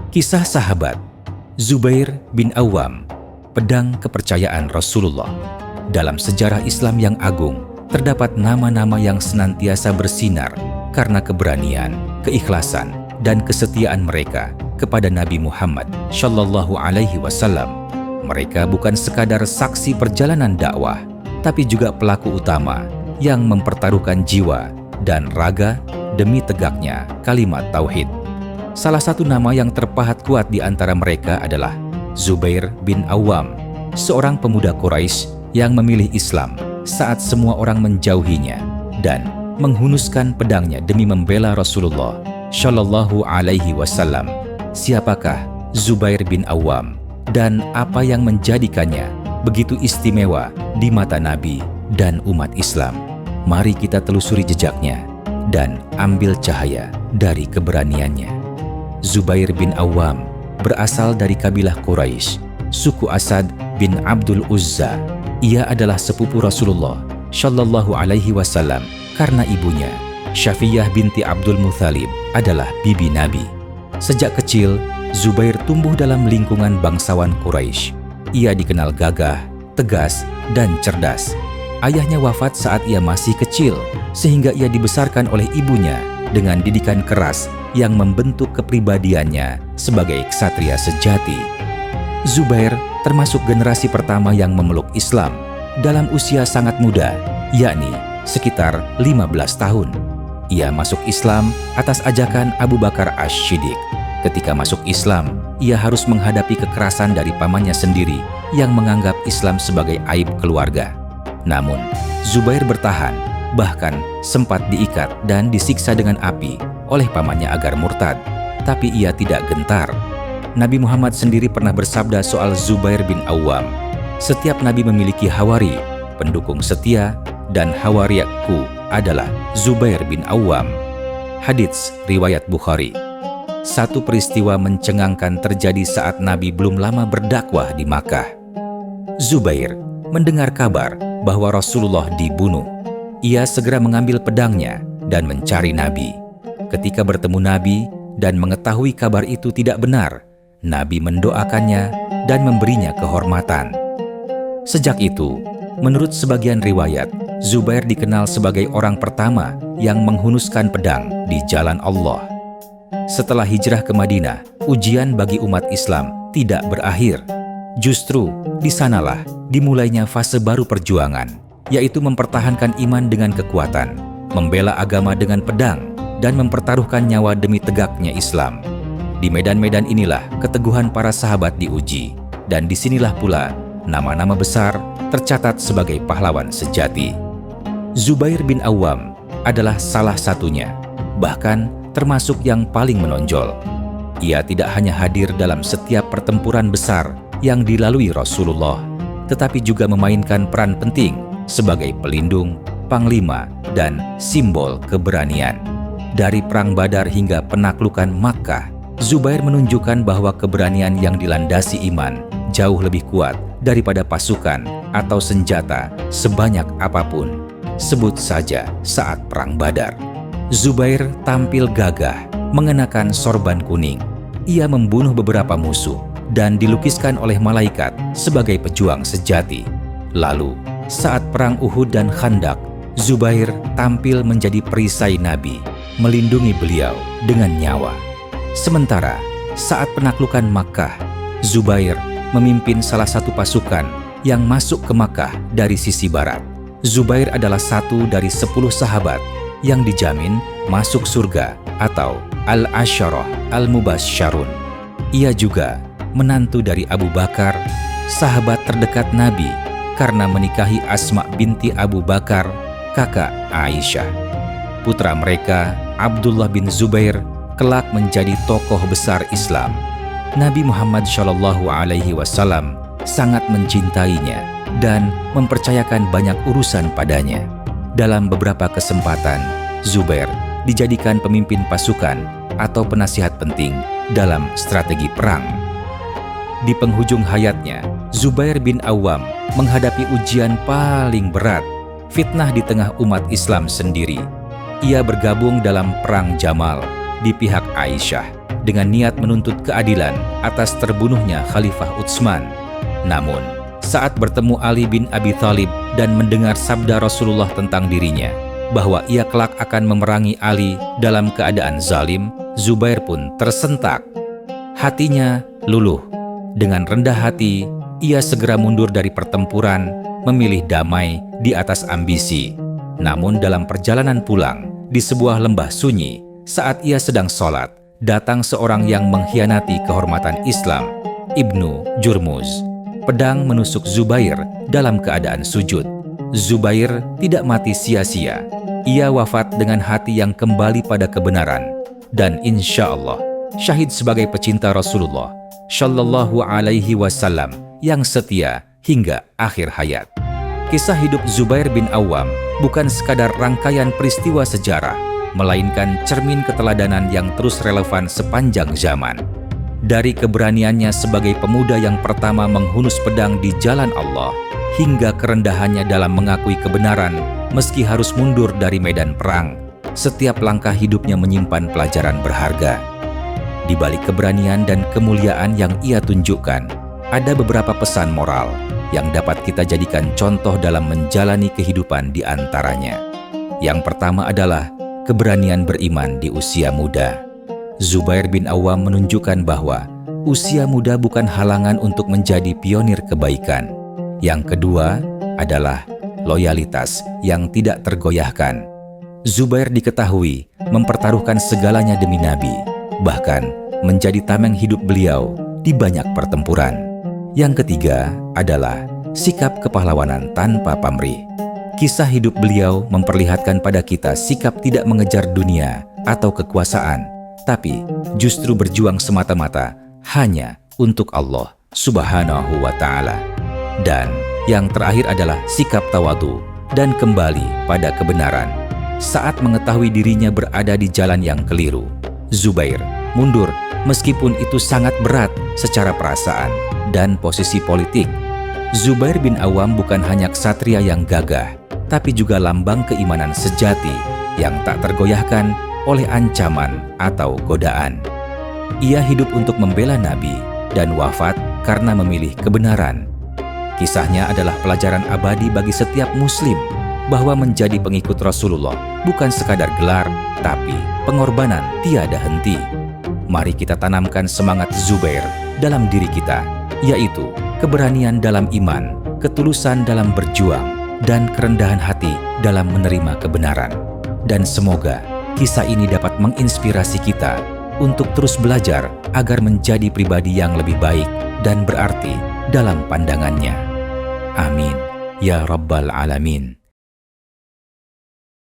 Kisah sahabat Zubair bin Awam, pedang kepercayaan Rasulullah. Dalam sejarah Islam yang agung, terdapat nama-nama yang senantiasa bersinar karena keberanian, keikhlasan, dan kesetiaan mereka kepada Nabi Muhammad Shallallahu Alaihi Wasallam. Mereka bukan sekadar saksi perjalanan dakwah, tapi juga pelaku utama yang mempertaruhkan jiwa dan raga demi tegaknya kalimat tauhid. Salah satu nama yang terpahat kuat di antara mereka adalah Zubair bin Awam, seorang pemuda Quraisy yang memilih Islam saat semua orang menjauhinya dan menghunuskan pedangnya demi membela Rasulullah Shallallahu Alaihi Wasallam. Siapakah Zubair bin Awam dan apa yang menjadikannya begitu istimewa di mata Nabi dan umat Islam? Mari kita telusuri jejaknya dan ambil cahaya dari keberaniannya. Zubair bin Awam berasal dari kabilah Quraisy, suku Asad bin Abdul Uzza. Ia adalah sepupu Rasulullah Shallallahu Alaihi Wasallam karena ibunya, Syafiyah binti Abdul Muthalib, adalah bibi Nabi. Sejak kecil, Zubair tumbuh dalam lingkungan bangsawan Quraisy. Ia dikenal gagah, tegas, dan cerdas. Ayahnya wafat saat ia masih kecil, sehingga ia dibesarkan oleh ibunya dengan didikan keras yang membentuk kepribadiannya sebagai ksatria sejati. Zubair termasuk generasi pertama yang memeluk Islam dalam usia sangat muda, yakni sekitar 15 tahun. Ia masuk Islam atas ajakan Abu Bakar Ash-Shiddiq. Ketika masuk Islam, ia harus menghadapi kekerasan dari pamannya sendiri yang menganggap Islam sebagai aib keluarga. Namun, Zubair bertahan, bahkan sempat diikat dan disiksa dengan api oleh pamannya agar murtad. Tapi ia tidak gentar. Nabi Muhammad sendiri pernah bersabda soal Zubair bin Awam, "Setiap nabi memiliki hawari, pendukung setia, dan hawariyaku adalah Zubair bin Awam." Hadits riwayat Bukhari. Satu peristiwa mencengangkan terjadi saat Nabi belum lama berdakwah di Makkah. Zubair mendengar kabar bahwa Rasulullah dibunuh. Ia segera mengambil pedangnya dan mencari Nabi. Ketika bertemu Nabi dan mengetahui kabar itu tidak benar, Nabi mendoakannya dan memberinya kehormatan. Sejak itu, menurut sebagian riwayat, Zubair dikenal sebagai orang pertama yang menghunuskan pedang di jalan Allah. Setelah hijrah ke Madinah, ujian bagi umat Islam tidak berakhir. Justru di sanalah dimulainya fase baru perjuangan, yaitu mempertahankan iman dengan kekuatan, membela agama dengan pedang, dan mempertaruhkan nyawa demi tegaknya Islam. Di medan-medan inilah keteguhan para sahabat diuji, dan disinilah pula nama-nama besar tercatat sebagai pahlawan sejati. Zubair bin Awam adalah salah satunya, bahkan termasuk yang paling menonjol. Ia tidak hanya hadir dalam setiap pertempuran besar yang dilalui Rasulullah, tetapi juga memainkan peran penting sebagai pelindung, panglima, dan simbol keberanian. Dari Perang Badar hingga penaklukan Makkah, Zubair menunjukkan bahwa keberanian yang dilandasi iman jauh lebih kuat daripada pasukan atau senjata sebanyak apapun. Sebut saja saat Perang Badar. Zubair tampil gagah mengenakan sorban kuning. Ia membunuh beberapa musuh dan dilukiskan oleh malaikat sebagai pejuang sejati. Lalu, saat Perang Uhud dan Khandak, Zubair tampil menjadi perisai Nabi, melindungi beliau dengan nyawa. Sementara saat penaklukan Makkah, Zubair memimpin salah satu pasukan yang masuk ke Makkah dari sisi barat. Zubair adalah satu dari 10 sahabat yang dijamin masuk surga atau Al-Asyarah Al-Mubasysyarun. Ia juga menantu dari Abu Bakar, sahabat terdekat Nabi, karena menikahi Asma binti Abu Bakar, kakak Aisyah. Putra mereka, Abdullah bin Zubair, kelak menjadi tokoh besar Islam. Nabi Muhammad Shallallahu Alaihi Wasallam sangat mencintainya dan mempercayakan banyak urusan padanya. Dalam beberapa kesempatan, Zubair dijadikan pemimpin pasukan atau penasihat penting dalam strategi perang. Di penghujung hayatnya, Zubair bin Awam menghadapi ujian paling berat, fitnah di tengah umat Islam sendiri. Ia bergabung dalam Perang Jamal di pihak Aisyah dengan niat menuntut keadilan atas terbunuhnya Khalifah Utsman. Namun, saat bertemu Ali bin Abi Thalib dan mendengar sabda Rasulullah tentang dirinya, bahwa ia kelak akan memerangi Ali dalam keadaan zalim, Zubair pun tersentak. Hatinya luluh. Dengan rendah hati, ia segera mundur dari pertempuran, memilih damai di atas ambisi. Namun dalam perjalanan pulang, di sebuah lembah sunyi, saat ia sedang sholat, datang seorang yang mengkhianati kehormatan Islam, Ibnu Jurmuz. Pedang menusuk Zubair dalam keadaan sujud. Zubair tidak mati sia-sia. Ia wafat dengan hati yang kembali pada kebenaran. Dan insya Allah, syahid sebagai pecinta Rasulullah Shallallahu Alaihi Wasallam yang setia hingga akhir hayat. Kisah hidup Zubair bin Awam bukan sekadar rangkaian peristiwa sejarah, melainkan cermin keteladanan yang terus relevan sepanjang zaman. Dari keberaniannya sebagai pemuda yang pertama menghunus pedang di jalan Allah, hingga kerendahannya dalam mengakui kebenaran meski harus mundur dari medan perang, setiap langkah hidupnya menyimpan pelajaran berharga. Di balik keberanian dan kemuliaan yang ia tunjukkan, ada beberapa pesan moral yang dapat kita jadikan contoh dalam menjalani kehidupan di antaranya. Yang pertama adalah keberanian beriman di usia muda. Zubair bin Awam menunjukkan bahwa usia muda bukan halangan untuk menjadi pionir kebaikan. Yang kedua adalah loyalitas yang tidak tergoyahkan. Zubair diketahui mempertaruhkan segalanya demi Nabi, bahkan menjadi tameng hidup beliau di banyak pertempuran. Yang ketiga adalah sikap kepahlawanan tanpa pamrih. Kisah hidup beliau memperlihatkan pada kita sikap tidak mengejar dunia atau kekuasaan, tapi justru berjuang semata-mata hanya untuk Allah Subhanahu wa Ta'ala. Dan yang terakhir adalah sikap tawadu dan kembali pada kebenaran. Saat mengetahui dirinya berada di jalan yang keliru, Zubair mundur meskipun itu sangat berat secara perasaan dan posisi politik. Zubair bin Awam bukan hanya ksatria yang gagah, tapi juga lambang keimanan sejati yang tak tergoyahkan oleh ancaman atau godaan. Ia hidup untuk membela Nabi dan wafat karena memilih kebenaran. Kisahnya adalah pelajaran abadi bagi setiap muslim bahwa menjadi pengikut Rasulullah bukan sekadar gelar, tapi pengorbanan tiada henti. Mari kita tanamkan semangat Zubair dalam diri kita, yaitu keberanian dalam iman, ketulusan dalam berjuang, dan kerendahan hati dalam menerima kebenaran. Dan semoga kisah ini dapat menginspirasi kita untuk terus belajar agar menjadi pribadi yang lebih baik dan berarti dalam pandangannya. Amin. Ya Rabbal Alamin.